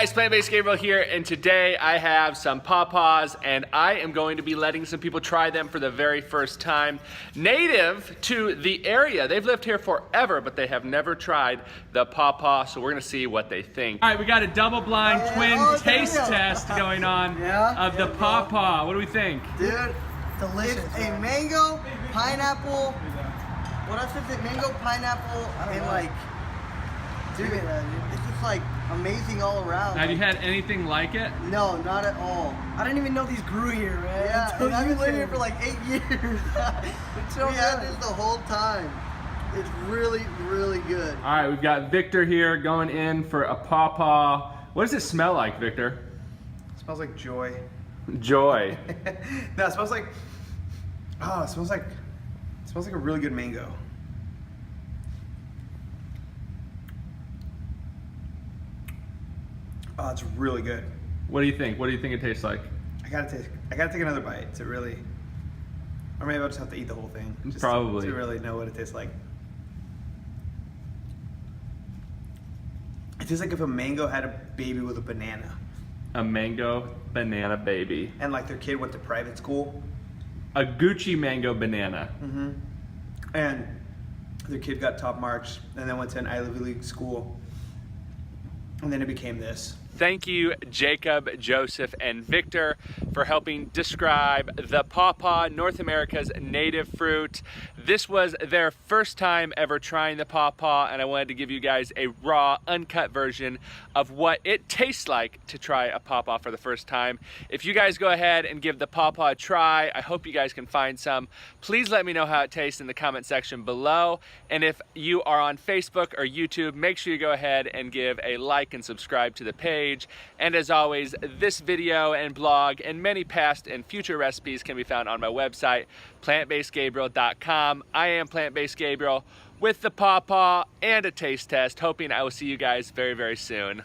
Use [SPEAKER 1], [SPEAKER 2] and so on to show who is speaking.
[SPEAKER 1] guys, Plant-Based Gabriel here, and today I have some Pawpaws, and I am going to be letting some people try them for the very first time. Native to the area, they've lived here forever, but they have never tried the Pawpaw, so we're gonna see what they think. All right, we got a double-blind twin taste test going on of the Pawpaw. What do we think?
[SPEAKER 2] Dude,
[SPEAKER 3] Delicious.
[SPEAKER 2] it's a mango, pineapple, what else is it? Mango, pineapple, and like, dude, it's just like amazing all around.
[SPEAKER 1] Have you had anything like it?
[SPEAKER 2] No, not at all.
[SPEAKER 3] I didn't even know these grew here, man.
[SPEAKER 2] Yeah,
[SPEAKER 3] Until
[SPEAKER 2] and I've
[SPEAKER 3] you
[SPEAKER 2] been living here
[SPEAKER 3] came.
[SPEAKER 2] for like 8 years.
[SPEAKER 3] so
[SPEAKER 2] we had
[SPEAKER 3] good.
[SPEAKER 2] this the whole time. It's really, really good.
[SPEAKER 1] All right, we've got Victor here going in for a Pawpaw. What does it smell like, Victor?
[SPEAKER 3] It smells like joy.
[SPEAKER 1] Joy.
[SPEAKER 3] No, it smells like, it smells like a really good mango. Oh, it's really good.
[SPEAKER 1] What do you think? What do you think it tastes like?
[SPEAKER 3] I gotta take another bite to really, or maybe I'll just have to eat the whole thing. Just
[SPEAKER 1] Probably.
[SPEAKER 3] to really know what it tastes like. It tastes like if a mango had a baby with a banana.
[SPEAKER 1] A mango banana baby.
[SPEAKER 3] And like their kid went to private school.
[SPEAKER 1] A Gucci mango banana.
[SPEAKER 3] Mm-hmm. And their kid got top marks and then went to an Ivy League school. And then it became this.
[SPEAKER 1] Thank you, Jacob, Joseph, and Victor for helping describe the Pawpaw, North America's native fruit. This was their first time ever trying the Pawpaw, and I wanted to give you guys a raw, uncut version of what it tastes like to try a Pawpaw for the first time. If you guys go ahead and give the Pawpaw a try, I hope you guys can find some. Please let me know how it tastes in the comment section below. And if you are on Facebook or YouTube, make sure you go ahead and give a like and subscribe to the page. And as always, this video and blog and many past and future recipes can be found on my website, plantbasedgabriel.com. I am Plant-Based Gabriel with the Pawpaw and a taste test, hoping I will see you guys very, very soon.